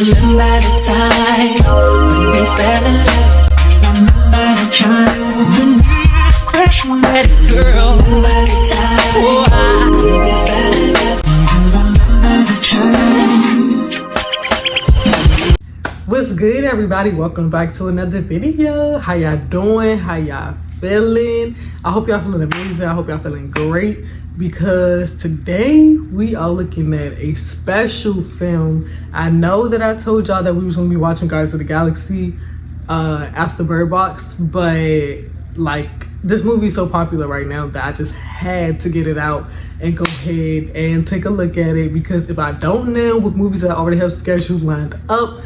remember the time when we fell in love. Remember the time girl. Remember the time when we fell in love. What's good, everybody? Welcome back to another video. How y'all doing? How y'all feeling? I hope y'all feeling amazing. I hope y'all feeling great, because today we are looking at a special film. I know that I told y'all that we was gonna be watching Guardians of the Galaxy after Bird Box, but like this movie is so popular right now that I just had to get it out and go ahead and take a look at it, because if I don't now, with movies that I already have scheduled lined up,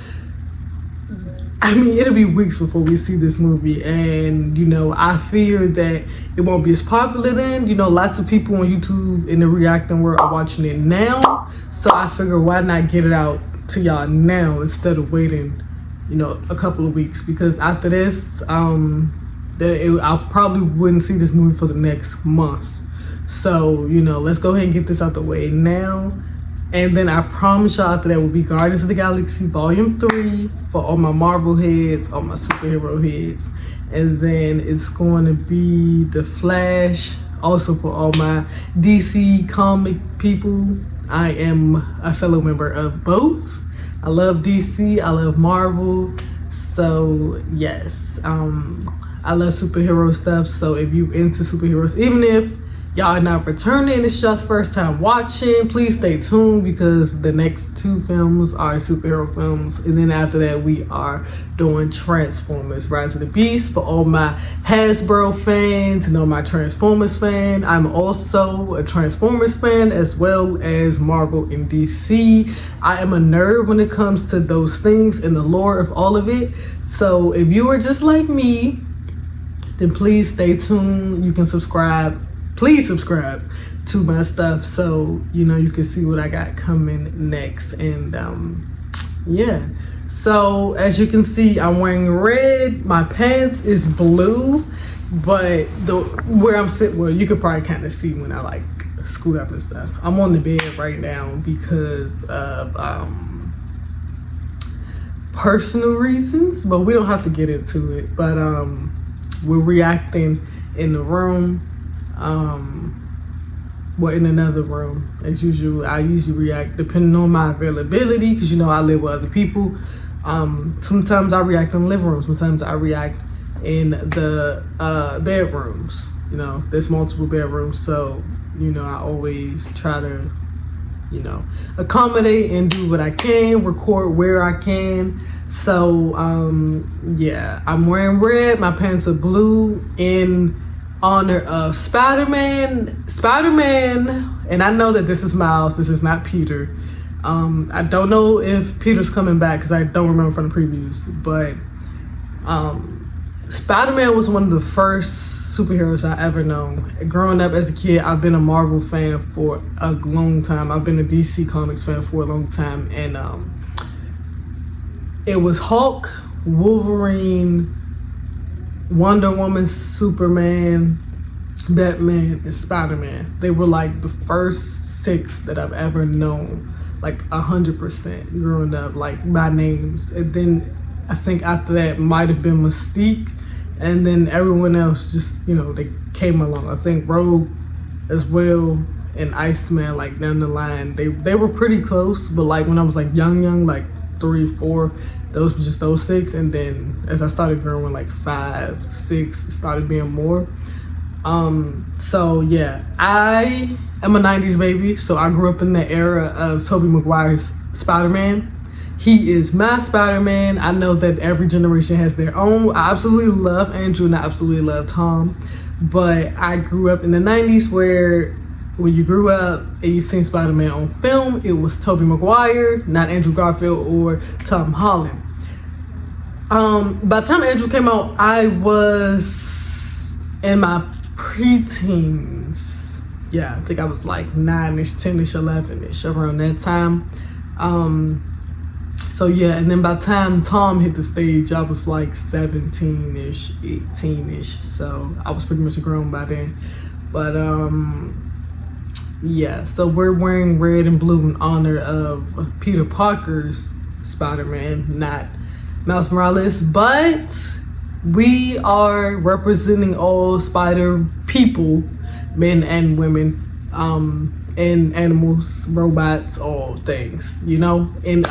I mean, it'll be weeks before we see this movie, and you know, I fear that it won't be as popular then. You know, lots of people on YouTube in the reacting world are watching it now, so I figure why not get it out to y'all now instead of waiting, you know, a couple of weeks, because after this, I probably wouldn't see this movie for the next month. So, you know, let's go ahead and get this out the way now. And then I promise y'all after that will be Guardians of the Galaxy Volume 3 for all my Marvel heads, all my superhero heads. And then it's going to be The Flash, also for all my DC comic people. I am a fellow member of both. I love DC, I love Marvel. So yes, I love superhero stuff. So if you into superheroes, even if y'all are not returning, it's just first time watching, please stay tuned, because the next two films are superhero films, and then after that we are doing Transformers Rise of the Beast for all my Hasbro fans and all my Transformers fan. I'm also a Transformers fan as well as Marvel and DC. I am a nerd when it comes to those things and the lore of all of it. So if you are just like me, then please stay tuned. You can subscribe. Please subscribe to my stuff so you know you can see what I got coming next. And yeah, so as you can see, I'm wearing red. My pants is blue, but where I'm sitting, well, you could probably kind of see when I like scoot up and stuff. I'm on the bed right now because of personal reasons, but we don't have to get into it. But we're reacting in the room, well, in another room as usual. I usually react depending on my availability, because you know I live with other people. Sometimes I react in the living room, sometimes I react in the bedrooms. You know, there's multiple bedrooms, so you know I always try to, you know, accommodate and do what I can, record where I can. So yeah, I'm wearing red, my pants are blue in honor of Spiderman, and I know that this is Miles, this is not Peter. I don't know if Peter's coming back because I don't remember from the previews, but Spiderman was one of the first superheroes I ever known. Growing up as a kid, I've been a Marvel fan for a long time. I've been a DC Comics fan for a long time, and it was Hulk, Wolverine, Wonder Woman, Superman, Batman, and Spider-Man. They were like the first 6 that I've ever known, like 100% growing up, like by names. And then I think after that might have been Mystique, and then everyone else just, you know, they came along. I think Rogue as well, and Iceman, like down the line, they were pretty close, but like when I was like young, like 3, 4, those were just those 6. And then as I started growing, like 5, 6, it started being more. So yeah, I am a 90s baby, so I grew up in the era of Tobey Maguire's Spider-Man. He is my Spider-Man. I know that every generation has their own. I absolutely love Andrew and I absolutely love Tom, but I grew up in the 90s where when you grew up and you seen Spider-Man on film, it was Tobey Maguire, not Andrew Garfield or Tom Holland. By the time Andrew came out, I was in my preteens. Yeah, I think I was like 9-ish, 10-ish, 11-ish, around that time. So yeah, and then by the time Tom hit the stage, I was like 17-ish, 18-ish. So I was pretty much grown by then. But yeah, so we're wearing red and blue in honor of Peter Parker's Spider-Man, not Miles Morales, but we are representing all spider people, men and women, and animals, robots, all things, you know, in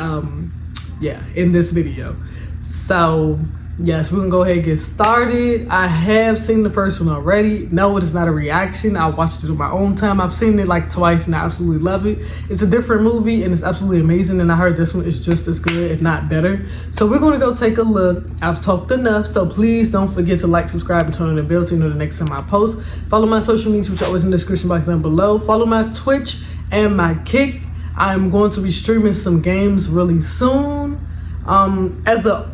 in this video. So yes, we're gonna go ahead and get started. I have seen the first one already. No, it is not a reaction. I watched it on my own time. I've seen it like twice and I absolutely love it. It's a different movie and it's absolutely amazing, and I heard this one is just as good, if not better. So we're gonna go take a look. I've talked enough, so please don't forget to like, subscribe, and turn on the bell so you know the next time I post. Follow my social medias, which are always in the description box down below. Follow my Twitch and my Kick. I'm going to be streaming some games really soon. As a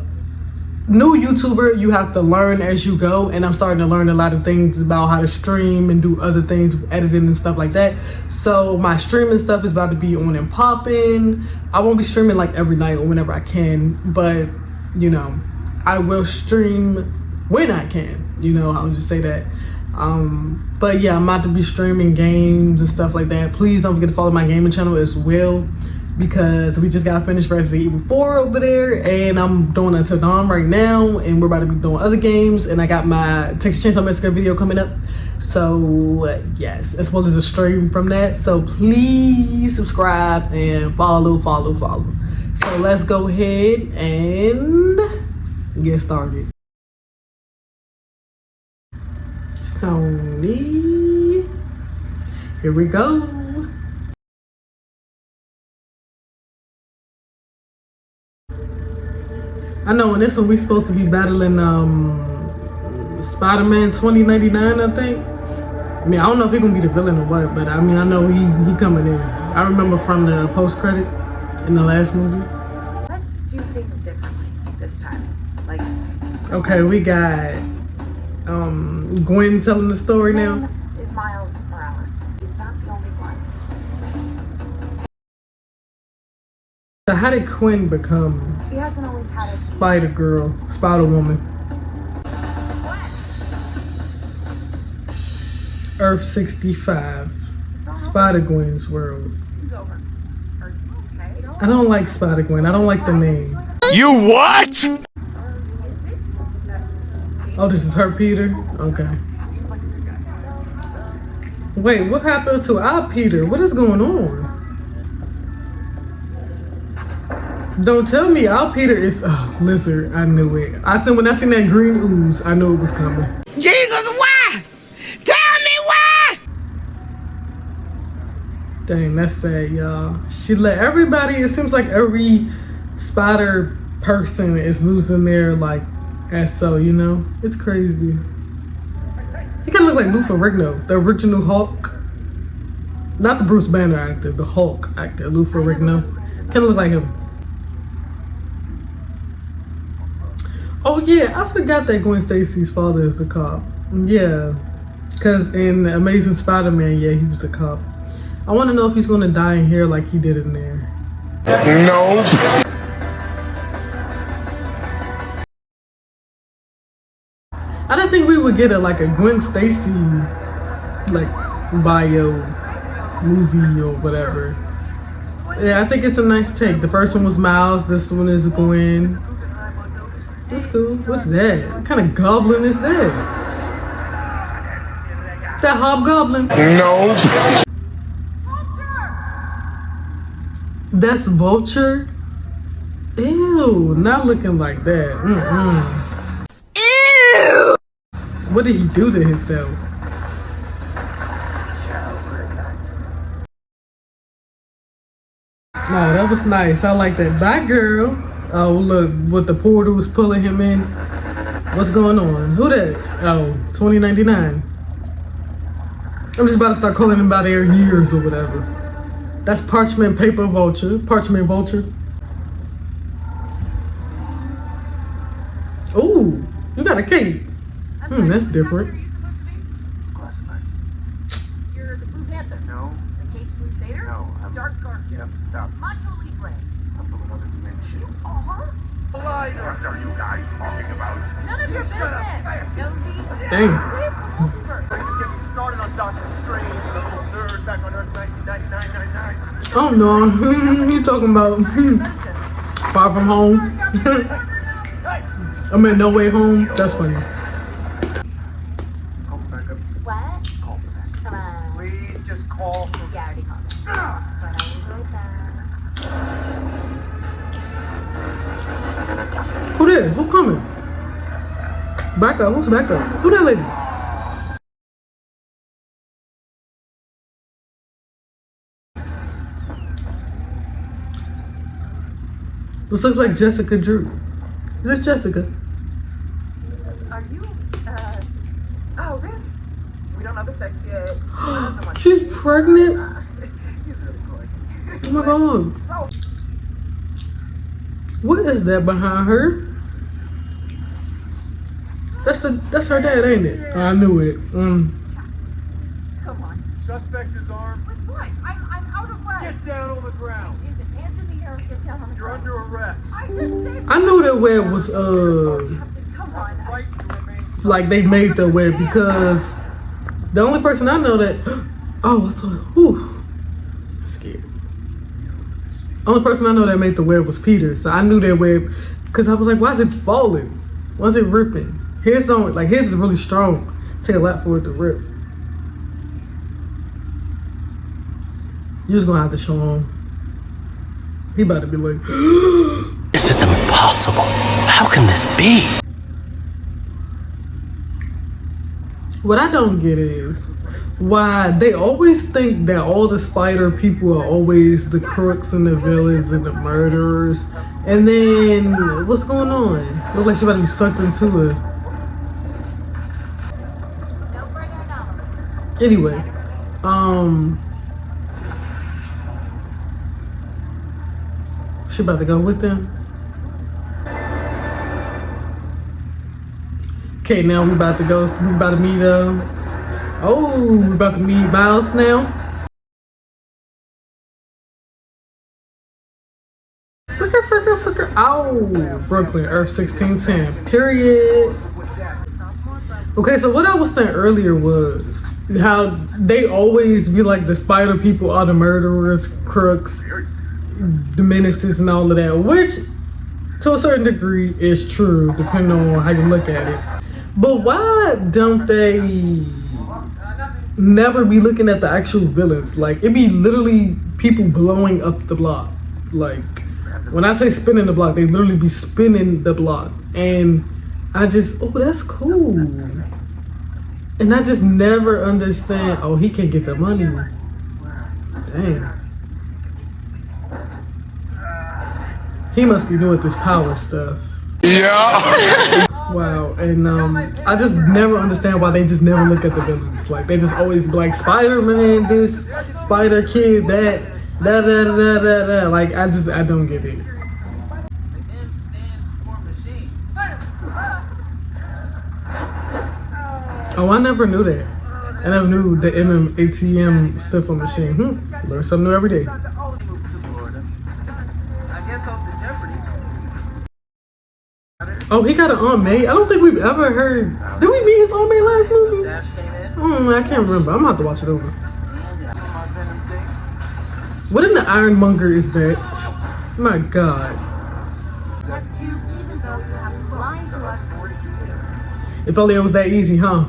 new YouTuber, you have to learn as you go, and I'm starting to learn a lot of things about how to stream and do other things, editing and stuff like that. So my streaming stuff is about to be on and popping. I won't be streaming like every night or whenever I can, but you know, I will stream when I can, you know, I'll just say that. But yeah, I'm about to be streaming games and stuff like that. Please don't forget to follow my gaming channel as well, because we just got finished Resident Evil 4 over there, and I'm doing Until Dawn right now, and we're about to be doing other games, and I got my Texas Chainsaw Massacre video coming up. So yes, as well as a stream from that. So please subscribe and follow. So let's go ahead and get started. Sony, here we go. I know in this one we supposed to be battling Spiderman 2099, I think. I mean, I don't know if he's gonna be the villain or what, but I mean, I know he coming in. I remember from the post credit in the last movie. Let's do things differently this time. Like, okay, we got Gwen telling the story now. Is Miles Morales. He's not the only one. So how did Gwen become He hasn't always had a Spider Girl, Spider Woman? Earth 65, Spider Gwen's world. I don't like Spider Gwen. I don't like the name. You what? Oh, this is her Peter? Okay. Wait, what happened to our Peter? What is going on? Don't tell me our Peter is lizard. I knew it. When I seen that green ooze, I knew it was coming. Jesus, why? Tell me why! Dang, that's sad, y'all. She let everybody, it seems like every spider person is losing their like SO, you know? It's crazy. He kinda look like Lou Ferrigno, the original Hulk. Not the Bruce Banner actor, the Hulk actor, Lou Ferrigno. Kinda look like him. Oh yeah, I forgot that Gwen Stacy's father is a cop. Yeah, because in Amazing Spider-Man, yeah, he was a cop. I want to know if he's going to die in here like he did in there. No. I don't think we would get a Gwen Stacy like bio movie or whatever. Yeah, I think it's a nice take. The first one was Miles. This one is Gwen. That's cool. What's that? What kind of goblin is that? Is that Hobgoblin? No. That's Vulture? Ew, not looking like that. Ew. What did he do to himself? No, that was nice. I like that. Bye, girl. Oh, look, what the portal was pulling him in. What's going on? Who that? Oh, 2099. I'm just about to start calling him by their years or whatever. That's Parchment Paper Vulture. Parchment Vulture. Ooh, you got a cape. That's different. Classified. You're the Blue Panther. No. The Caped Crusader. No, I'm- Dark Guardian. Yep, stop. Macho Libre. I'm from another dimension. Are? What are you guys talking about? None of your business. Nosy. Dang. Save the multiverse. Ready to get me started on Doctor Strange and the little nerd back on Earth 1999. Oh no, you talking about? Medicine. Far From Home. I mean, No Way Home. That's funny. Call me back up. What? Call me back. Come on. Please just call. Yeah, I already called it. But I enjoyed that. Who there? Who coming? Back up. Who's back up? Who that lady? This looks like Jessica Drew. Is this Jessica? Are you, oh, this? We don't know the sex yet. She's pregnant? He's really gorgeous. Oh my god. So, What is that behind her? That's her dad, ain't it? I knew it. come on. Suspect is armed. With what? I'm out of way. Get down on the ground. Is it hands in the air or get down on the You're ground? under arrest. I just said. I knew that web was Come on. Right to remain silent. like they made the web because the only person I know that oh I thought whew, scared. Only person I know that made the web was Peter, so I knew that web because I was like, why is it falling? Why is it ripping? His don't like his is really strong. Take a lot for it to rip. You're just gonna have to show him. He about to be like, This is impossible. How can this be? what I don't get is why they always think that all the spider people are always the crooks and the villains and the murderers. And then what's going on? Looks like she about to be sucked into it. No further knowledge. Anyway, she about to go with them. Okay, now we about to go. We about to meet. Oh, we about to meet Miles now. Fricker. Oh, Brooklyn, Earth 1610. Period. Okay, so what I was saying earlier was how they always be like the spider people are the murderers, crooks, the menaces, and all of that, which to a certain degree is true, depending on how you look at it. But why don't they never be looking at the actual villains? Like, it be literally people blowing up the block. Like, when I say spinning the block, they literally be spinning the block. And I just, oh, that's cool. And I just never understand, oh, he can't get the money. Dang. He must be doing this power stuff. Yeah. Wow, and I just never understand why they just never look at the villains. Like, they just always be like, Spider-Man this, Spider Kid that, da. Like, I don't get it. Oh, I never knew that. I never knew the ATM stood for machine. Learn something new every day. I guess off the Jeopardy. Oh, he got an Aunt May. I don't think we've ever heard. Did we meet his Aunt May last movie? I can't remember. I'm gonna have to watch it over. What in the Ironmonger is that? My God. Even though you have to lie to us. If only it was that easy, huh?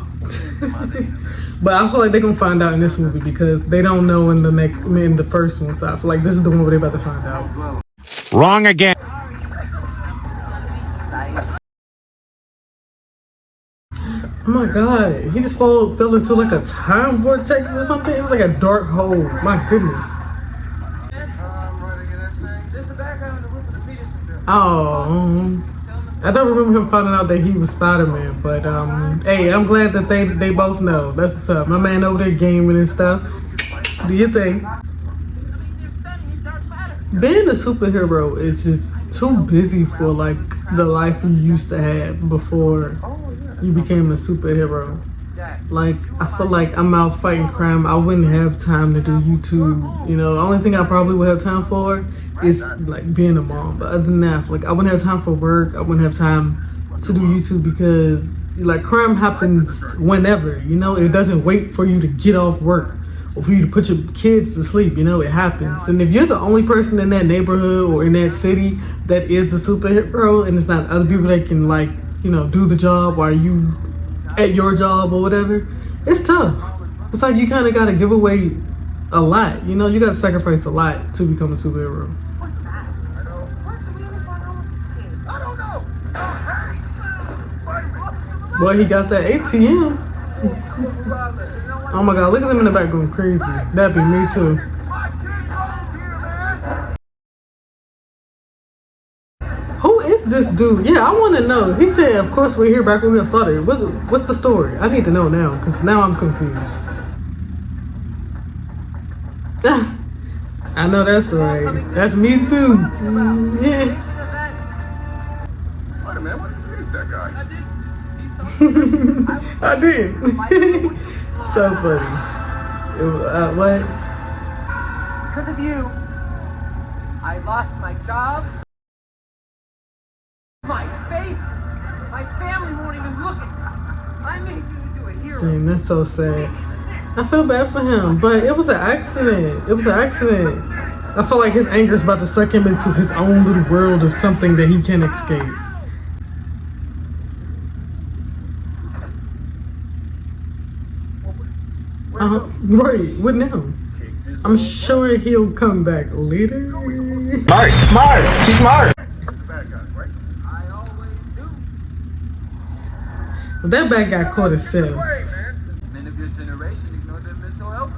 But I feel like they're gonna find out in this movie because they don't know in the first one. So I feel like this is the one where they're about to find out. Wrong again. Oh my God, he just fell into like a time vortex or something. It was like a dark hole. My goodness. Oh, I don't remember him finding out that he was Spider-Man, but hey, I'm glad that they both know. That's what's up. My man over there gaming and stuff. Do your thing. Being a superhero is just too busy for like the life you used to have before you became a superhero. Like, I feel like I'm out fighting crime. I wouldn't have time to do YouTube. You know, the only thing I probably would have time for is like being a mom. But other than that, like, I wouldn't have time for work. I wouldn't have time to do YouTube because like crime happens whenever, you know, it doesn't wait for you to get off work or for you to put your kids to sleep. You know, it happens. And if you're the only person in that neighborhood or in that city that is the superhero, and it's not other people that can, like, you know, do the job while you at your job or whatever, it's tough. It's like you kind of got to give away a lot. You know, you got to sacrifice a lot to become a superhero. What's the matter? What's really going on with this kid? I don't know. Boy, he got that ATM. Oh my God, look at them in the back going crazy. That'd be me too. Who is this dude? Yeah, I want to know. He said, of course we're here back when we started. What's the story? I need to know now, because now I'm confused. I know that's right. That's me too. Yeah. Wait a minute, what did you eat that guy? I did. So funny. What? Because of you, I lost my job, my face, my family won't even look at me. I made you into a hero. Dang, that's so sad. I feel bad for him, but it was an accident. It was an accident. I feel like his anger is about to suck him into his own little world of something that he can't escape. Right, what now? I'm sure he'll come back later. Smart. She's smart. The bad guys, right? I always do. That bad guy caught himself. Wait, man. Men of your generation ignore their mental health.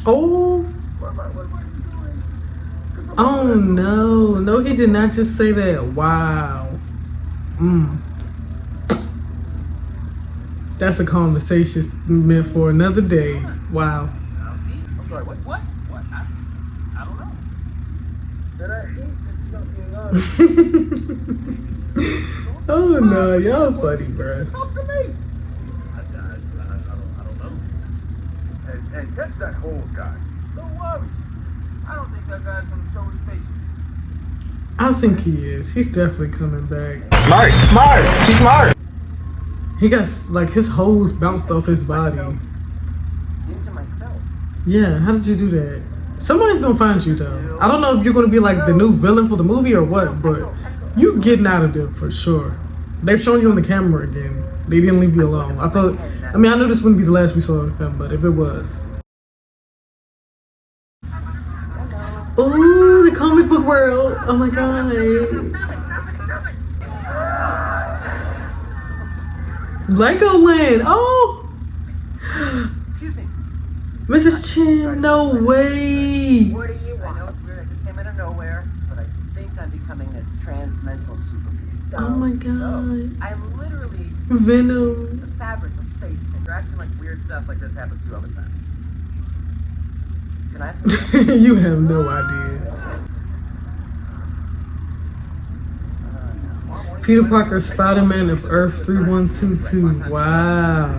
Oh, What are you doing? oh no. No, he did not just say that. Wow. That's a conversation meant for another day. Wow. I'm sorry, what? What? I don't know. That I hate that you're not being honest. Oh no, y'all funny, bro. Talk to me. I don't know. And catch that holes guy. Don't worry. I don't think that guy's gonna show his face. I think he is. He's definitely coming back. Smart. She's smart. He got, like, his hose bounced off his body. Into myself. Yeah, how did you do that? Somebody's gonna find you though. I don't know if you're gonna be like the new villain for the movie or what, but you getting out of there for sure. They've shown you on the camera again. They didn't leave you alone. I knew this wouldn't be the last we saw of him, but if it was. Ooh, the comic book world. Oh my God. Legoland. Oh. Excuse me. Mrs. Chin, no way. What do you want? I know it's weird. I just came out of nowhere, but I think I'm becoming a trans-dimensional superbeast. Oh my God. I'm literally Venom. the fabric of space. And you're acting like weird stuff like this happens to you all the time. Can I have some? You have no idea. Peter Parker, Spiderman of Earth 3122. Wow.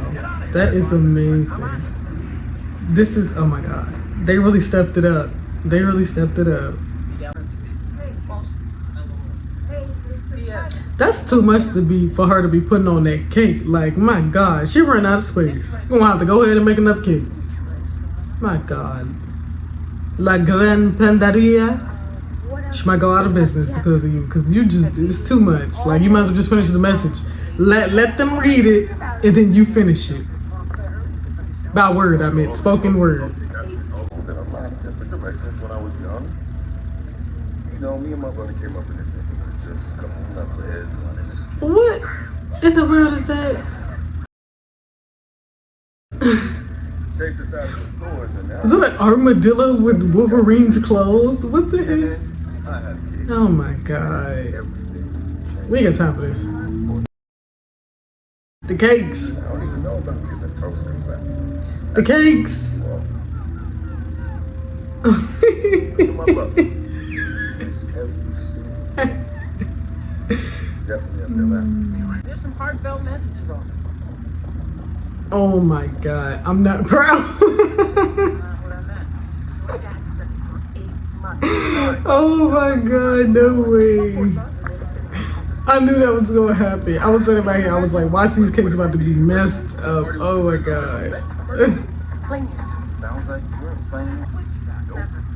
That is amazing. This is, oh my God. They really stepped it up. They really stepped it up. That's too much for her to be putting on that cake. Like, my God. She ran out of space. She's gonna have to go ahead and make another cake. My God. La Gran Pandaria. She might go out of business because of you. Because you just, it's too much. Like, you might as well just finish the message. Let them read it, and then you finish it. By word, I meant spoken word. Been a lot of different directions when I was young. You know, me and my brother came up in this neighborhood, just a couple of knuckleheads running this. What in the world is that? Chased us out of the stores and now. Is that an armadillo with Wolverine's clothes? What the heck? I had kids. Oh my God. Everything. We ain't got time for this. The cakes. I don't even know about getting a toaster set. The cakes. My brother. It's everything. It's definitely a villain. There's some heartfelt messages on it. Oh my God. I'm not proud. Not what I meant. My dad studied for 8 months. Oh my God. No way. I knew that was gonna happen. I was sitting back here. I was like, watch these cakes about to be messed up. Oh my God. Explain yourself. Sounds like you're playing.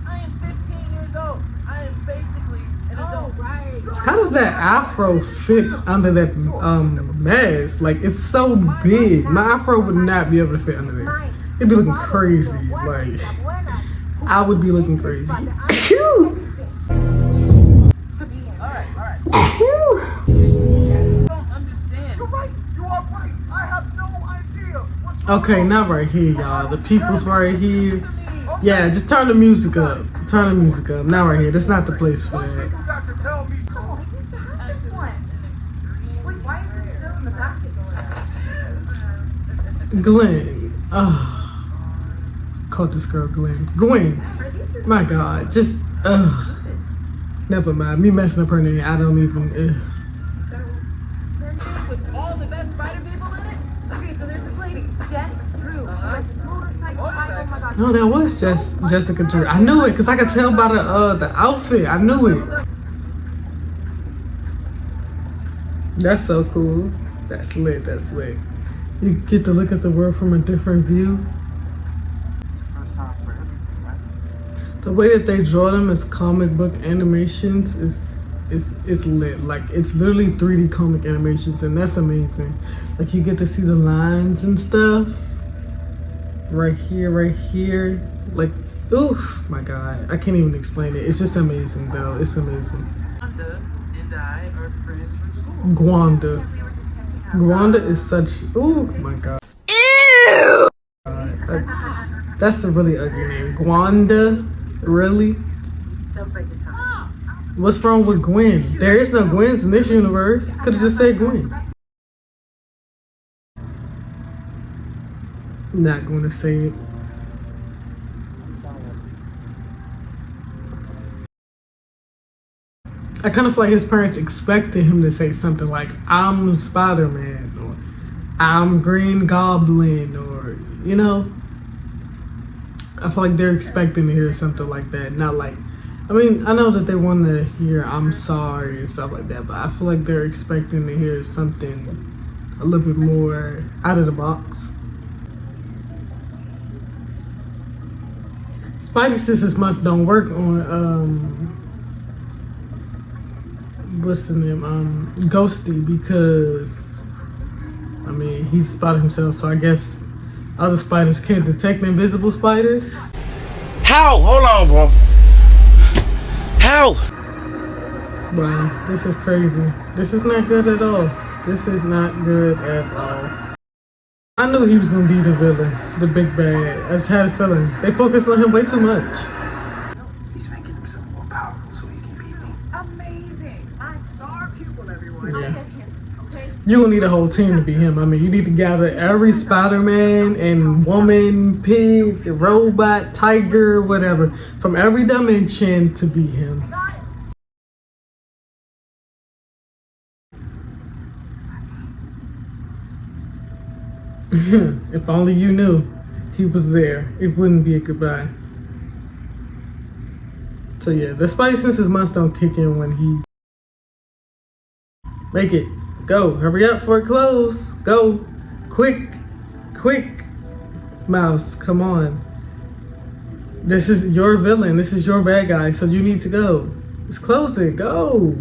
I am 15 years old. I am basically an adult. Right. How does that afro fit under that mask? Like, it's so big. My afro would not be able to fit under there. It'd be looking crazy. Like, I would be looking crazy. Phew. Alright. Phew. You don't understand. You're right. You are right. I have no idea what's Okay, not right here, y'all. The people's right here. Yeah, just turn the music up. Turn the music up. Not right here. That's not the place for One thing that. you got to tell me. Oh, I used to have this one. Wait, why is it still in the package? Glenn. Oh. Call this girl Gwen. Gwen. My God. Just, never mind. Me messing up her name. I don't even, With all the best spider people in it? Okay, so there's this lady, Jess Drew. She likes motorcycle. Oh my God. No, that was just Jessica Drew. I knew it because I could tell by the outfit. I knew it. That's so cool. That's lit. That's lit. You get to look at the world from a different view. The way that they draw them as comic book animations is lit. Like, it's literally 3D comic animations, and that's amazing. Like, you get to see the lines and stuff. Right here. Like, oof, my God. I can't even explain it. It's just amazing, though. It's amazing. Wanda and I are friends from school. Gwanda. We were just catching up. Gwanda is such, oh my God. Ew! That's a really ugly name. Gwanda? Really? Don't break his heart. What's wrong with Gwen? There is no Gwens in this universe. Could have just said Gwen. Not going to say it. I kind of feel like his parents expected him to say something like, I'm Spider-Man, or I'm Green Goblin, or, you know? I feel like they're expecting to hear something like that, not like, I mean, I know that they want to hear I'm sorry and stuff like that, but I feel like they're expecting to hear something a little bit more out of the box. Spidey senses must don't work on, what's the name, Ghosty, because, I mean, he's a spider himself, so I guess other spiders can't detect invisible spiders. How? Hold on, bro. How? Wow, this is crazy. This is not good at all. This is not good at all. I knew he was gonna be the villain, the big bad. I just had a feeling. They focused on him way too much. He's making himself more powerful so he can beat me. Amazing. I'm star pupil, everyone. Yeah. You're gonna need a whole team to be him. I mean, you need to gather every Spider-Man and woman, pig, robot, tiger, whatever, from every dimension to be him. If only you knew he was there, it wouldn't be a goodbye. So yeah, the Spidey senses must don't kick in when he make it. Go, hurry up for it close. Go, quick, Mouse, come on. This is your villain, this is your bad guy, so you need to go. It's closing, go.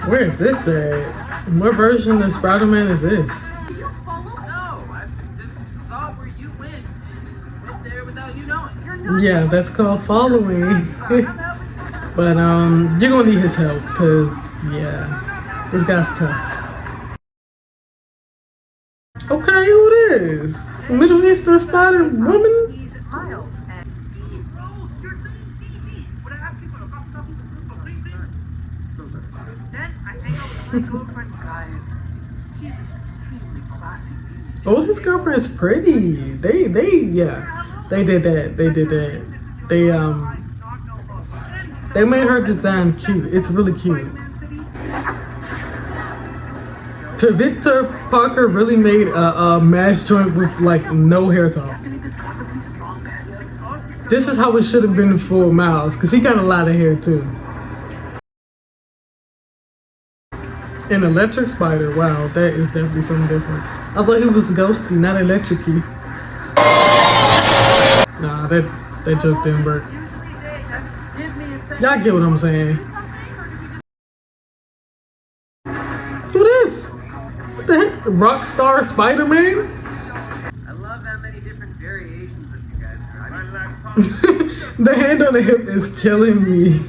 Where is this at? What version of Spider-Man is this? Did you follow? No, I just saw where you went and went there without you knowing. Yeah, that's called following. But you're gonna need his help, cause yeah, this guy's tough. Okay, who it is? Middle Eastern Spider Woman? He's Miles. And Steve, bro, you're saying DD. When I asked you for a copy of the thing, So sorry. then I hang out with my girlfriend Kyle. She's an extremely classy music. Oh, his girlfriend's pretty. They did that. They made her design cute. It's really cute. Victor Parker really made a mash joint with like no hair top. This is how it should have been for Miles, because he got a lot of hair too. An electric spider, wow, that is definitely something different. I thought he was ghosty, not electric-y. Nah, that joke didn't work. Usually they just give me a second. Y'all get what I'm saying. Who this? What the heck? Rockstar Spiderman? I love how many different variations of you guys are. The hand on the hip is killing me.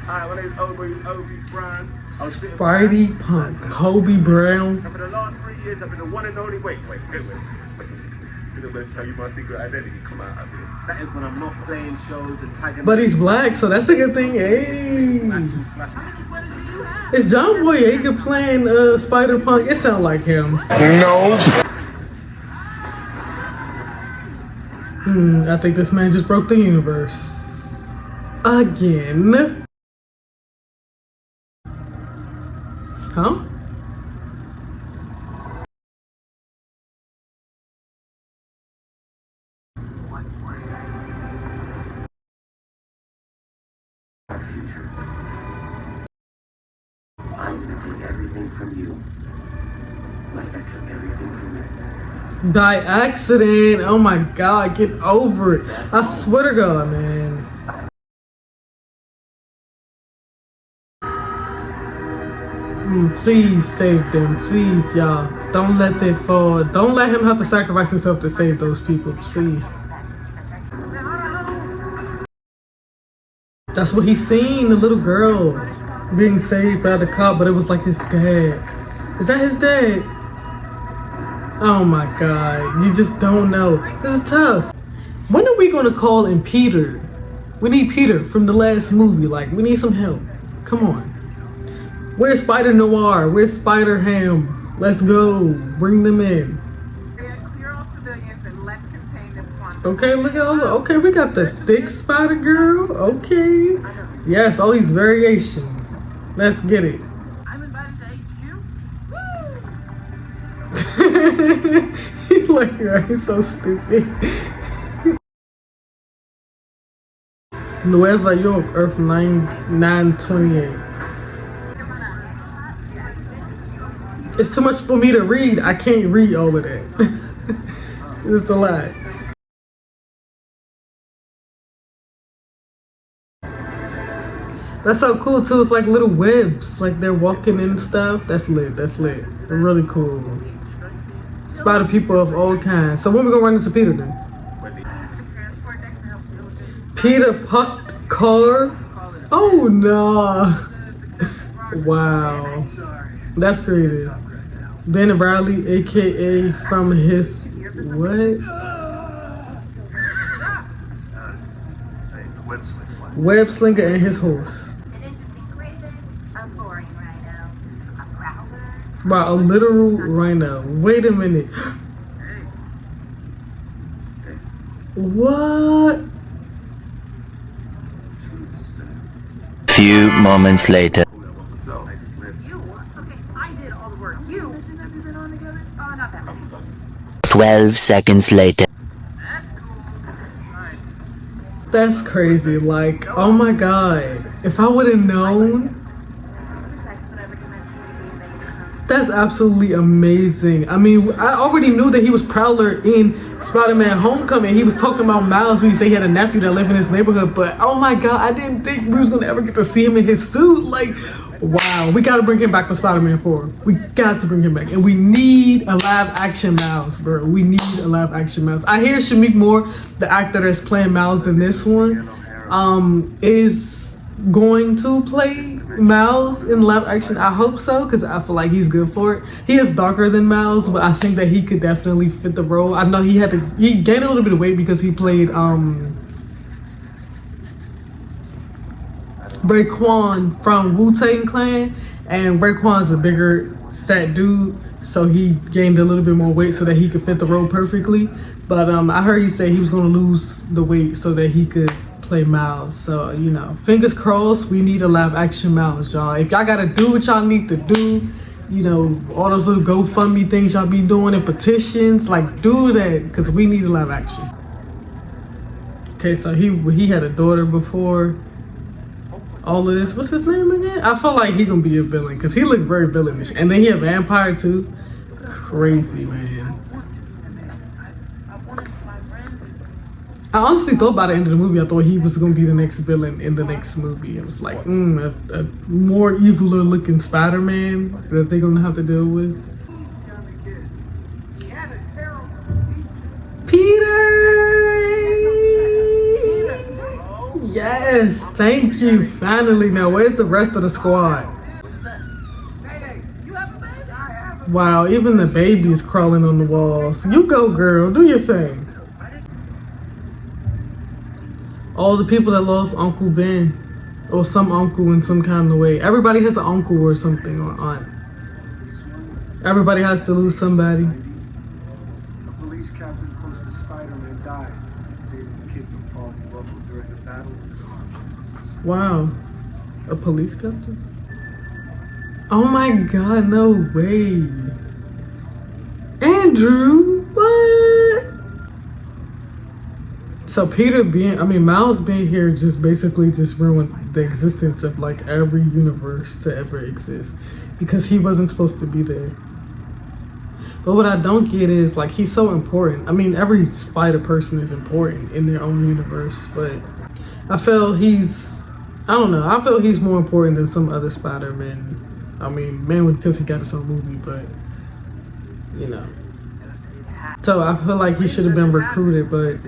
Hi, my name's Obi Brown. I was spitting Spidey Punk, Hobie Brown. and for the last 3 years, I've been the one and only. Wait. You know, let's tell you my secret identity. Come out of here. That is when I'm not playing shows and tagging. But he's black, so that's a good thing. Hey. Is John Boyega playing Spider Punk? It sounds like him. No. I think this man just broke the universe. Again. Huh? What was that? Our future. I'm gonna take everything from you, like I took everything from you. By accident. Oh my god, get over it. I swear to God, man. Please save them. Please, y'all. Don't let it fall. Don't let him have to sacrifice himself to save those people. Please. That's what he's seen. The little girl being saved by the cop, but it was like his dad. Is that his dad? Oh my god. You just don't know. This is tough. When are we going to call in Peter? We need Peter from the last movie. Like, we need some help. Come on. Where's Spider Noir? Where's Spider Ham? Let's go. Bring them in. Clear all civilians and let's contain this quantum. Okay, look at all. Okay, we got the thick Spider Girl. Okay. Yes, all these variations. Let's get it. I'm invited to HQ. He's like, he's so stupid. Nueva York, Earth 928. It's too much for me to read. I can't read all of that. It's a lot. That's so cool too. It's like little webs, like they're walking and stuff. That's lit. That's lit. They're really cool. Spider people of all kinds. So when we gonna run into Peter then? Peter pucked car. Oh no. Wow. That's creative. Ben Riley, aka from his what? Web slinger and his horse. An interesting creation, a boring rhino, a prowler. Wow, a literal rhino. Wait a minute. What? Few moments later. You? Okay, I did all the work. You? Missions have you been on together? Not that many. 12 seconds later. That's cool. Alright. That's crazy. Like, oh my god. If I would have known. That's absolutely amazing. I mean, I already knew that he was Prowler in Spider-Man Homecoming. He was talking about Miles when he said he had a nephew that lived in his neighborhood. But oh my god, I didn't think we was gonna ever get to see him in his suit. Like, wow, we gotta bring him back for Spider-Man 4. We got to bring him back. And we need a live action Miles, bro. We need a live action Miles. I hear Shamik Moore, the actor that's playing Miles in this one, is going to play Miles in live action. I hope so, because I feel like he's good for it. He is darker than Miles, but I think that he could definitely fit the role. I know he gained a little bit of weight because he played Raekwon from Wu-Tang Clan, and Raekwon's a bigger set dude, so he gained a little bit more weight so that he could fit the role perfectly. But I heard he said he was going to lose the weight so that he could play Miles. So, you know, fingers crossed. We need a live action Miles, y'all. If y'all gotta do what y'all need to do, you know, all those little GoFundMe things y'all be doing and petitions, like, do that, because we need a live action. Okay, so he had a daughter before all of this. What's his name again? I feel like he gonna be a villain because he looked very villainish, and then he a vampire too. Crazy, man. I honestly thought by the end of the movie, I thought he was gonna be the next villain in the next movie. It was like, that's a more eviler looking Spider-Man that they're gonna have to deal with. Peter! Yes, thank you. Finally, now where's the rest of the squad? Wow, even the baby is crawling on the walls. You go, girl, do your thing. All the people that lost Uncle Ben, or some uncle in some kind of way. Everybody has an uncle or something, or aunt. Everybody has to lose somebody. A police captain close to Spiderman died, saving the kid from falling in love during the battle. Wow, a police captain? Oh my God, no way. Andrew, what? So Miles being here just basically just ruined the existence of like every universe to ever exist because he wasn't supposed to be there. But what I don't get is like he's so important. I mean, every spider person is important in their own universe, but I feel he's more important than some other Spider-Man. I mean, mainly because he got his own movie, but you know. So I feel like he should have been recruited, but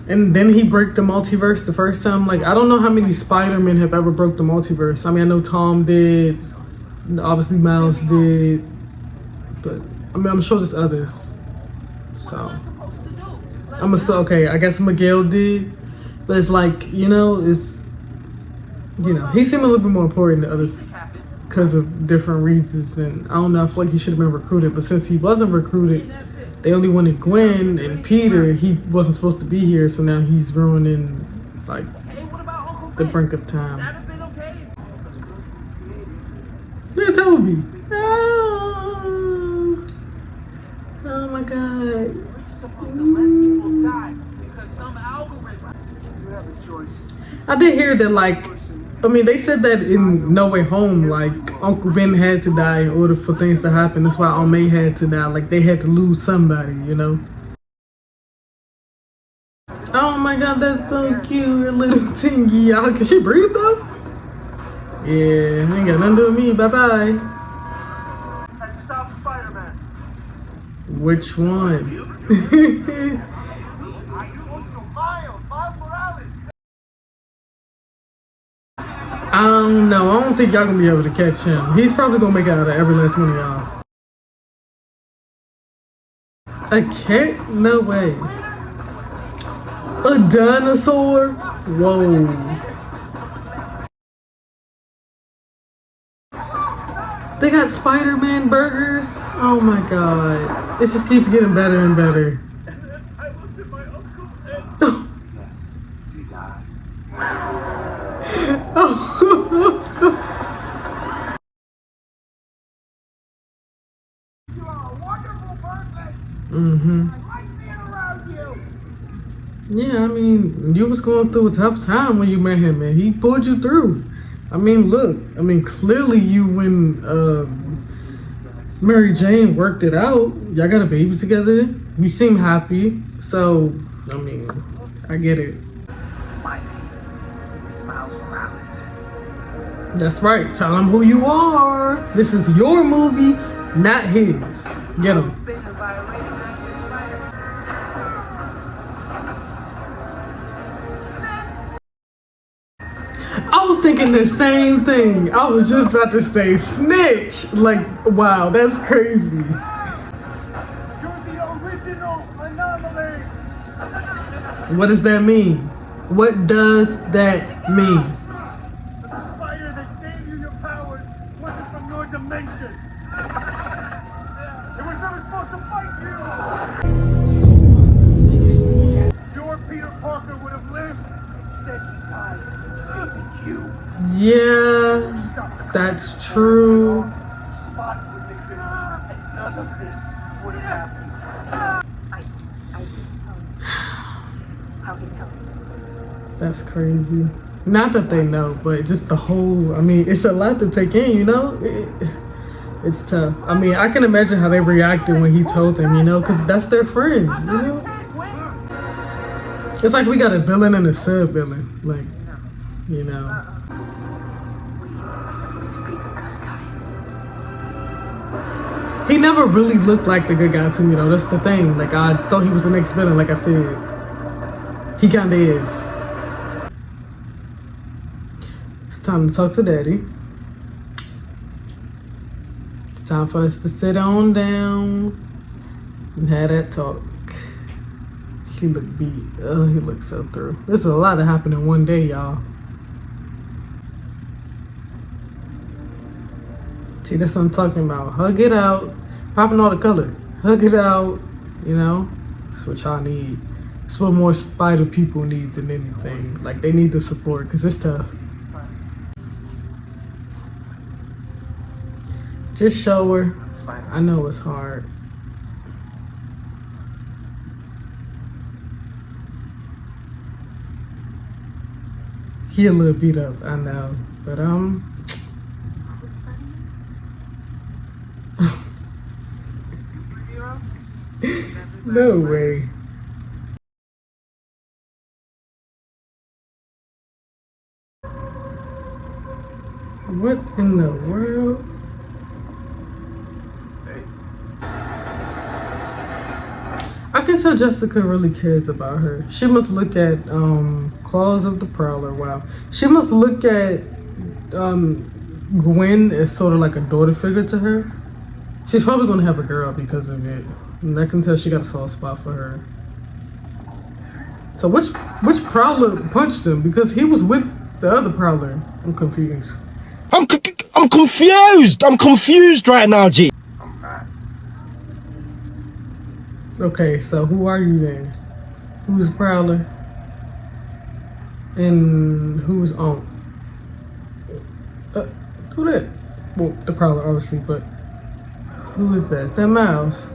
and then he broke the multiverse the first time. Like, I don't know how many Spider-Men have ever broke the multiverse. I mean, I know Tom did, obviously Miles did, but I mean, I'm sure there's others. So okay, I guess Miguel did, but it's like, he seemed a little bit more important than others because of different reasons. And I don't know, I feel like he should have been recruited, but since he wasn't recruited, they only wanted Gwen and Peter. He wasn't supposed to be here, so now he's ruining like the brink of time. Yeah, Toby. Oh my God. I did hear that, like, they said that in No Way Home, like, Uncle Ben had to die in order for things to happen. That's why Aunt May had to die. Like, they had to lose somebody, Oh my God, that's so cute. Her little thingy, y'all. Can she breathe, though? Yeah, ain't got nothing to do with me. Bye-bye. And stop Spider-Man. Which one? I don't know. I don't think y'all gonna be able to catch him. He's probably gonna make it out of every last one of y'all. A cat? No way. A dinosaur? Whoa. They got Spider-Man burgers? Oh my God. It just keeps getting better and better. I looked at my uncle and... Yes, he died. You are a wonderful person. Mm-hmm. I like being around you. Yeah, I mean, you was going through a tough time when you met him, and he pulled you through. I mean, look. I mean, clearly you and Mary Jane worked it out. Y'all got a baby together. You seem happy. So, I mean, I get it. My name is Miles Morales. That's right. Tell him who you are. This is your movie, not his. Get him. I was thinking the same thing. I was just about to say snitch. Like, wow, that's crazy. You're the original anomaly. What does that mean? What does that mean? The spider that gave you your powers wasn't from your dimension. It was never supposed to fight you. Your Peter Parker would have lived. Instead, he died saving you. Yeah, that's true. Spot wouldn't exist, and none of this would have happened. I didn't tell you. How can tell you? That's crazy. Not that they know, but just the whole, it's a lot to take in, it's tough. I can imagine how they reacted when he told them, because that's their friend, It's like we got a villain and a sub villain, like, you know. We are supposed to be the good guys. He never really looked like the good guy to me, though. That's the thing. Like, I thought he was the next villain, like I said. He kinda is. It's time to talk to Daddy. It's time for us to sit on down and have that talk. He looked beat. Oh, he looked so through. There's a lot that happened in one day, y'all. See, that's what I'm talking about. Hug it out. Popping all the color. Hug it out. You know? That's what y'all need. It's what more spider people need than anything. Like, they need the support because it's tough. Just show her. I know it's hard. He a little beat up, I know. But, no way. What in the world? I can tell Jessica really cares about her. She must look at Claws of the Prowler. Wow. She must look at Gwen as sort of like a daughter figure to her. She's probably gonna have a girl because of it. And I can tell she got a soft spot for her. So which Prowler punched him? Because he was with the other Prowler. I'm confused. I'm confused. I'm confused right now, G. Okay, so who are you then? Who's Prowler? And who's on? Who that? Well, the Prowler, obviously, but who is that? Is that Miles?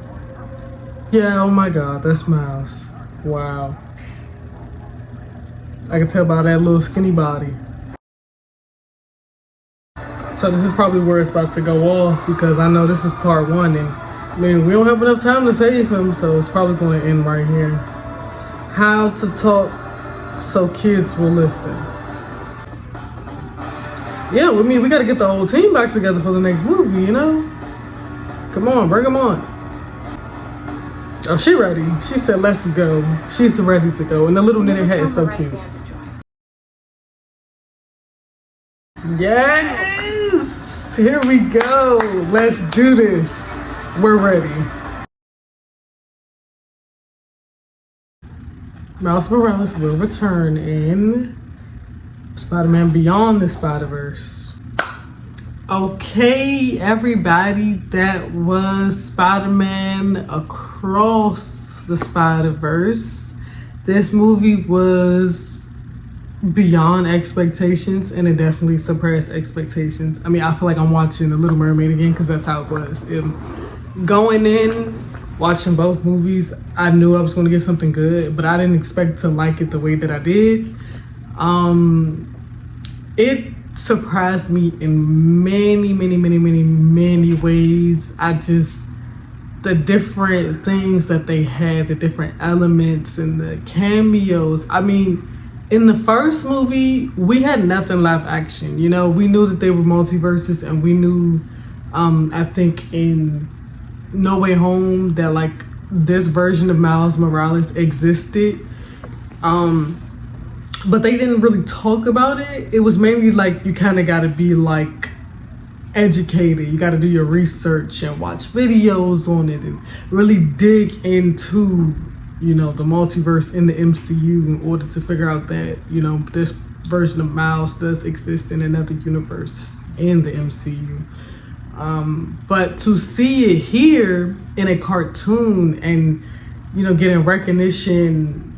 Yeah, oh my God, that's Miles. Wow. I can tell by that little skinny body. So this is probably where it's about to go off because I know this is part 1 and I mean, we don't have enough time to save him, so it's probably going to end right here. How to talk so kids will listen. Yeah, I mean, we got to get the whole team back together for the next movie, you know? Come on, bring them on. Oh, she ready. She said, let's go. She's ready to go. And the little knitted hat is so cute. Yes! Here we go. Let's do this. We're ready. Miles Morales will return in Spider-Man Beyond the Spiderverse. Okay, everybody, that was Spider-Man Across the Spiderverse. This movie was beyond expectations, and it definitely surpassed expectations. I mean, I feel like I'm watching The Little Mermaid again because that's how it was. Going in, watching both movies, I knew I was going to get something good, but I didn't expect to like it the way that I did. It surprised me in many ways. The different things that they had, the different elements and the cameos. I mean, in the first movie, we had nothing live action. You know, we knew that they were multiverses, and we knew, I think in No Way Home, that like this version of Miles Morales existed. But they didn't really talk about it. It was mainly like you kind of got to be like educated. You got to do your research and watch videos on it and really dig into, you know, the multiverse in the MCU in order to figure out that, you know, this version of Miles does exist in another universe in the MCU. But to see it here in a cartoon and, you know, getting recognition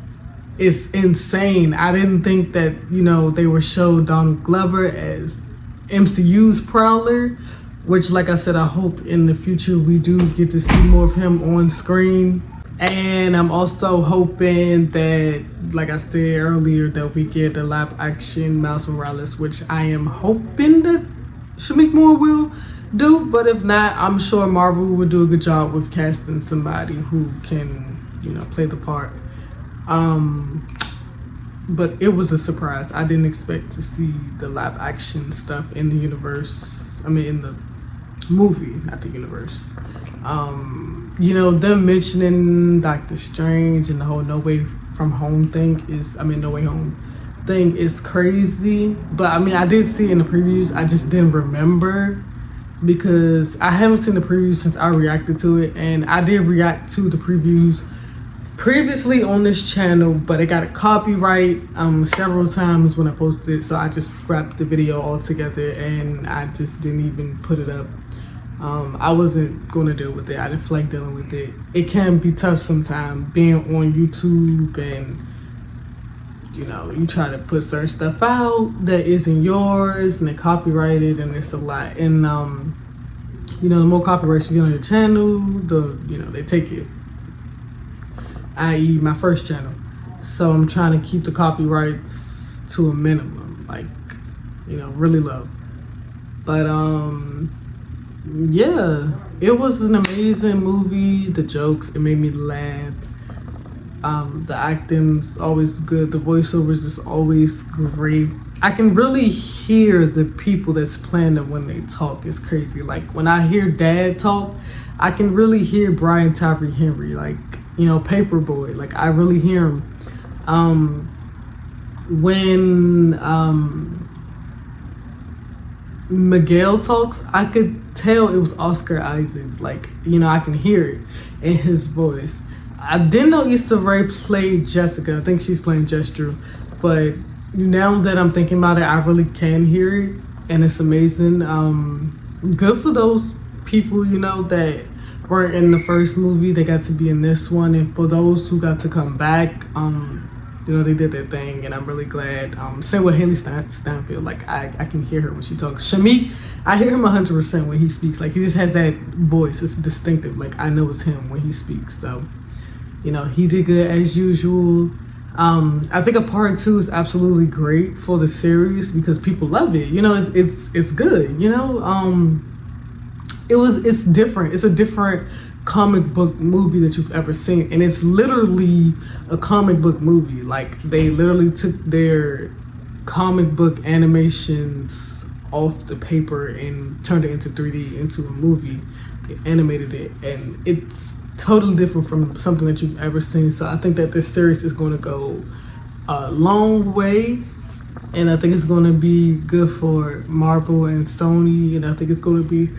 is insane. I didn't think that, you know, they would show Donald Glover as MCU's Prowler, which, like I said, I hope in the future we do get to see more of him on screen. And I'm also hoping that, like I said earlier, that we get a live action Miles Morales, which I am hoping that Shamik Moore will do. But if not, I'm sure Marvel will do a good job with casting somebody who can, you know, play the part. but it was a surprise. I didn't expect to see the live action stuff in the universe. I mean, in the movie, not the universe. You know, them mentioning Doctor Strange and the whole No Way Home thing is crazy. But I mean, I did see it in the previews. I just didn't remember because I haven't seen the previews since I reacted to it, and I did react to the previews previously on this channel, but it got a copyright several times when I posted it, so I just scrapped the video altogether and I just didn't even put it up. I wasn't going to deal with it. I didn't feel like dealing with it. It can be tough sometimes being on YouTube, and you know, you try to put certain stuff out that isn't yours and they're copyrighted, and it's a lot. And you know, the more copyrights you get on your channel, they take it. I.e. my first channel. So I'm trying to keep the copyrights to a minimum, like, you know, really low. But yeah, it was an amazing movie. The jokes, it made me laugh. The acting's always good. The voiceovers is always great. I can really hear the people that's playing them when they talk. It's crazy. Like when I hear Dad talk, I can really hear Brian Tyree Henry, like, you know, Paperboy. Like I really hear him. When Miguel talks, I could tell it was Oscar Isaac. Like, you know, I can hear it in his voice. I didn't know Issa Rae played Jessica. I think she's playing Jess Drew. But now that I'm thinking about it, I really can hear it, and it's amazing. Good for those people, you know, that weren't in the first movie. They got to be in this one, and for those who got to come back, you know, they did their thing, and I'm really glad. Same with Haley Steinfeld. Like I can hear her when she talks. Shamik, I hear him 100% when he speaks. Like he just has that voice. It's distinctive. Like I know it's him when he speaks. So, you know, he did good as usual. I think a part 2 is absolutely great for the series because people love it. You know, it's good. You know, it's different. It's a different comic book movie that you've ever seen, and it's literally a comic book movie. Like they literally took their comic book animations off the paper and turned it into 3D into a movie. They animated it, and it's totally different from something that you've ever seen. So I think that this series is going to go a long way, and I think it's going to be good for Marvel and Sony, and I think it's going to be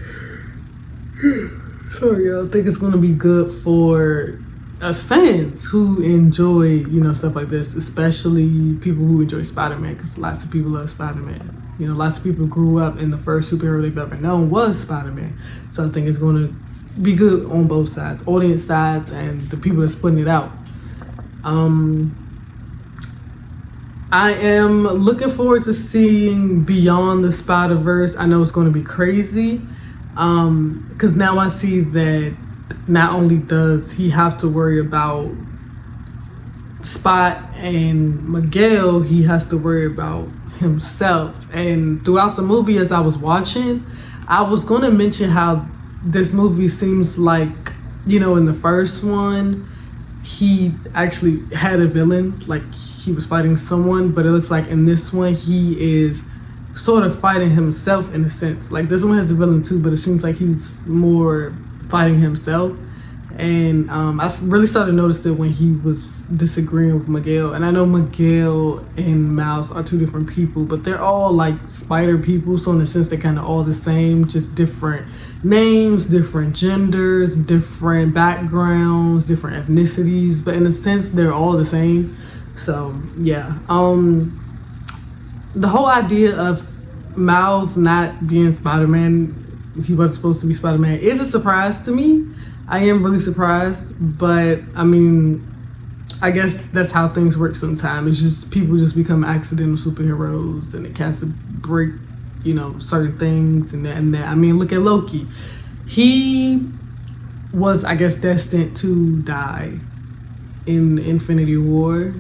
I think it's going to be good for us fans who enjoy, you know, stuff like this, especially people who enjoy Spider-Man, because lots of people love Spider-Man. You know, lots of people grew up and the first superhero they've ever known was Spider-Man. So I think it's going to be good on both sides, audience sides and the people that's putting it out. I am looking forward to seeing Beyond the Spiderverse. I know it's going to be crazy, because now I see that not only does he have to worry about Spot and Miguel, he has to worry about himself. And throughout the movie, as I was watching, I was going to mention how this movie seems like, you know, in the first one, he actually had a villain, like he was fighting someone, but it looks like in this one, he is sort of fighting himself in a sense. Like this one has a villain too, but it seems like he's more fighting himself. And I really started noticing when he was disagreeing with Miguel. And I know Miguel and Miles are two different people, but they're all like spider people. So in a sense, they're kind of all the same, just different names, different genders, different backgrounds, different ethnicities. But in a sense, they're all the same. So yeah, the whole idea of Miles not being Spider-Man, he wasn't supposed to be Spider-Man, is a surprise to me. I am really surprised, but I mean, I guess that's how things work sometimes. It's just people just become accidental superheroes, and it has to break, you know, certain things and that and that. I mean, look at Loki. He was, I guess, destined to die in Infinity War.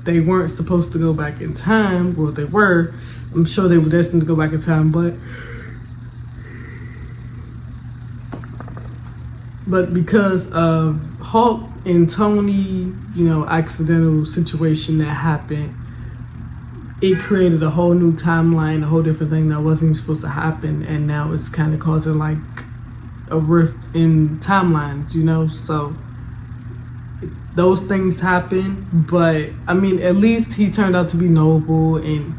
They weren't supposed to go back in time. Well, they were. I'm sure they were destined to go back in time, but because of Hulk and Tony, you know, accidental situation that happened, it created a whole new timeline, a whole different thing that wasn't even supposed to happen, and now it's kind of causing like a rift in timelines, you know. So those things happen, but I mean, at least he turned out to be noble, and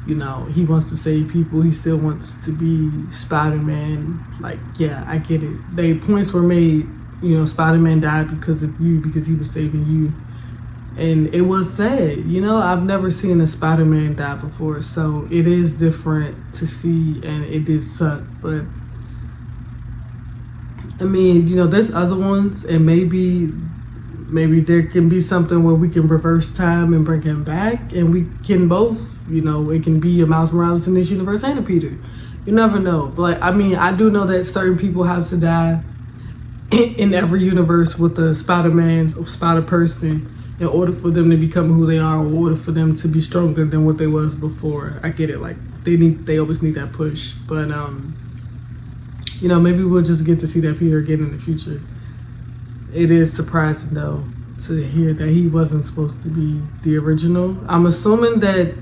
you know, he wants to save people. He still wants to be Spider-Man. Like, yeah, I get it. The points were made, you know, Spider-Man died because of you, because he was saving you. And it was sad, you know. I've never seen a Spider-Man die before, so it is different to see, and it did suck. But I mean, you know, there's other ones, and maybe there can be something where we can reverse time and bring him back, and we can both, you know, it can be a Miles Morales in this universe and a Peter. You never know. But I mean, I do know that certain people have to die in every universe with a Spider-Man or Spider-Person in order for them to become who they are, or in order for them to be stronger than what they was before. I get it. Like, they always need that push. But you know, maybe we'll just get to see that Peter again in the future. It is surprising though to hear that he wasn't supposed to be the original. I'm assuming that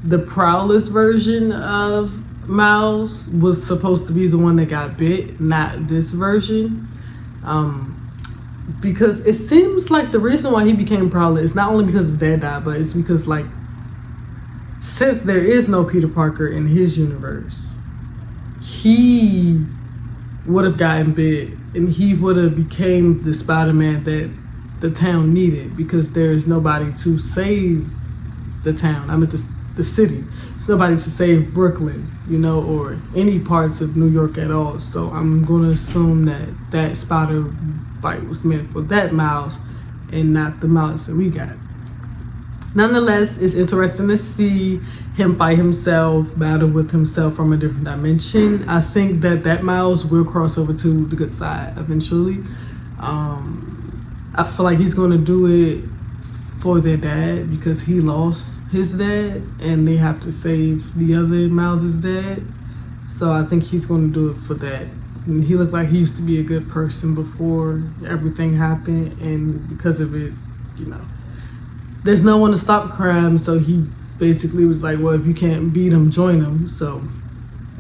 the Prowler's version of Miles was supposed to be the one that got bit, not this version. Because it seems like the reason why he became Prowler is not only because his dad died, but it's because, like, since there is no Peter Parker in his universe, he would have gotten bit, and he would have became the Spider-Man that the town needed, because there is nobody to save the town. I mean, the city. There's nobody to save Brooklyn, you know, or any parts of New York at all. So I'm going to assume that spider bite was meant for that Miles and not the Miles that we got. Nonetheless, it's interesting to see him by himself, battle with himself from a different dimension. I think that Miles will cross over to the good side eventually. I feel like he's going to do it for their dad, because he lost his dad and they have to save the other Miles' dad. So I think he's going to do it for that. And he looked like he used to be a good person before everything happened, and because of it, you know, there's no one to stop crime. So he basically was like, well, if you can't beat them, join them. So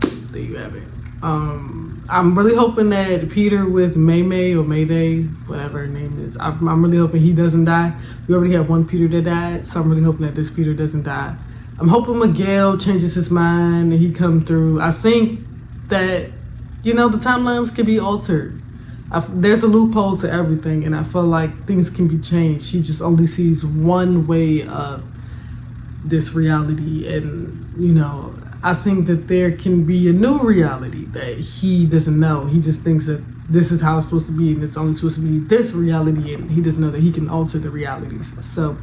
there you have it. I'm really hoping that Peter with May or Mayday, whatever her name is, I'm really hoping he doesn't die. We already have one Peter that died, so I'm really hoping that this Peter doesn't die. I'm hoping Miguel changes his mind and he come through. I think that, you know, the timelines can be altered. There's a loophole to everything, and I feel like things can be changed. He just only sees one way of this reality, and, you know, I think that there can be a new reality that he doesn't know. He just thinks that this is how it's supposed to be, and it's only supposed to be this reality, and he doesn't know that he can alter the realities. So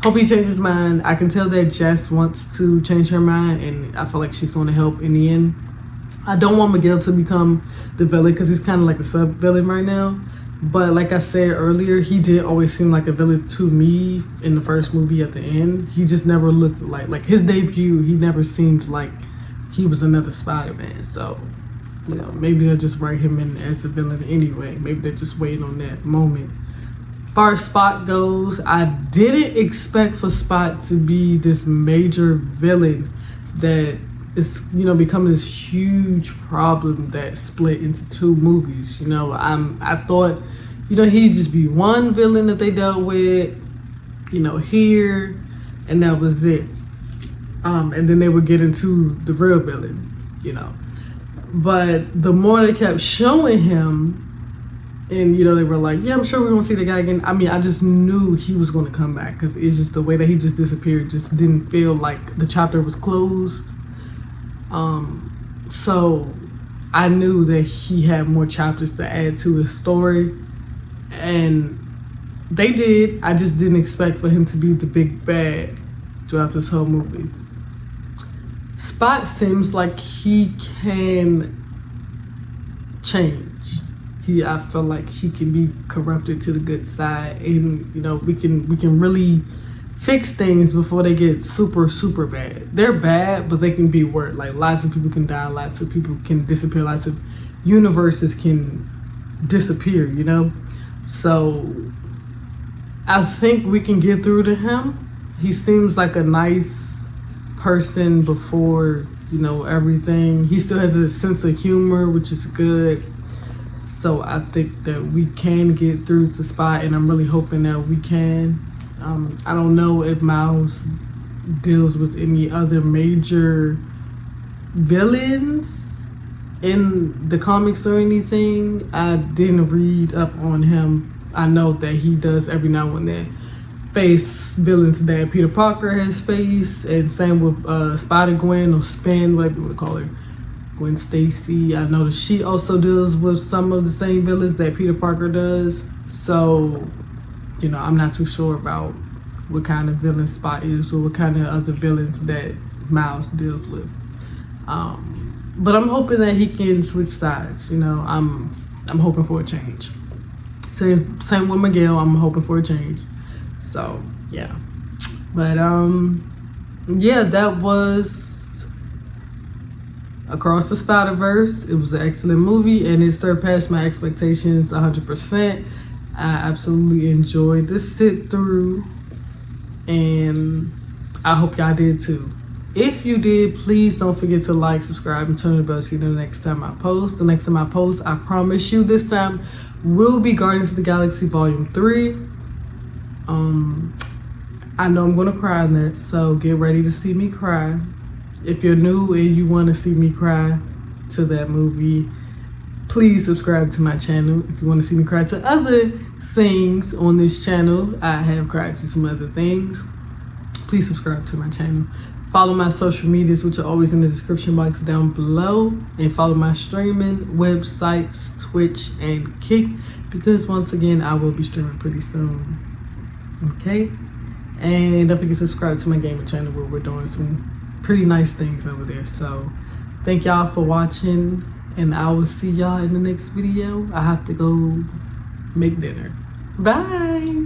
hope he changes his mind. I can tell that Jess wants to change her mind, and I feel like she's going to help in the end. I don't want Miguel to become the villain, because he's kind of like a sub-villain right now. But like I said earlier, he did always seem like a villain to me in the first movie at the end. He just never looked like his debut, he never seemed like he was another Spider-Man. So, you know, maybe they'll just write him in as a villain anyway. Maybe they're just waiting on that moment. As far as Spot goes, I didn't expect for Spot to be this major villain that is, you know, becoming this huge problem that split into two movies. You know, I thought, you know, he'd just be one villain that they dealt with, you know, here, and that was it. And then they would get into the real villain, you know. But the more they kept showing him, and, you know, they were like, yeah, I'm sure we're gonna see the guy again. I mean, I just knew he was gonna come back, because it's just the way that he just disappeared just didn't feel like the chapter was closed. So I knew that he had more chapters to add to his story, and they did. I just didn't expect for him to be the big bad throughout this whole movie. Spot seems like he can change. I feel like he can be corrupted to the good side, and, you know, we can really fix things before they get super, super bad. They're bad, but they can be worse. Like, lots of people can die, lots of people can disappear, lots of universes can disappear, you know? So I think we can get through to him. He seems like a nice person before, you know, everything. He still has a sense of humor, which is good. So I think that we can get through to Spot, and I'm really hoping that we can. I don't know if Miles deals with any other major villains in the comics or anything. I didn't read up on him. I know that he does every now and then face villains that Peter Parker has faced, and same with Spider-Gwen or Spin, whatever you want to call her, Gwen Stacy. I know that she also deals with some of the same villains that Peter Parker does. So, you know, I'm not too sure about what kind of villain Spot is or what kind of other villains that Miles deals with. But I'm hoping that he can switch sides. You know, I'm hoping for a change. Same with Miguel. I'm hoping for a change. So yeah, but yeah, that was Across the Spiderverse. It was an excellent movie, and it surpassed my expectations 100%. I absolutely enjoyed the sit through, and I hope y'all did too. If you did, please don't forget to like, subscribe, and turn the bell so you know the next time I post. The next time I post, I promise you, this time will be Guardians of the Galaxy Volume 3. I know I'm gonna cry in that, so get ready to see me cry. If you're new and you want to see me cry to that movie, please subscribe to my channel. If you want to see me cry to other things on this channel, I have cried to some other things. Please subscribe to my channel. Follow my social medias, which are always in the description box down below, and follow my streaming websites, Twitch and Kick, because once again I will be streaming pretty soon. Okay, and don't forget to subscribe to my gaming channel where we're doing some pretty nice things over there. So thank y'all for watching, and I will see y'all in the next video. I have to go make dinner. Bye.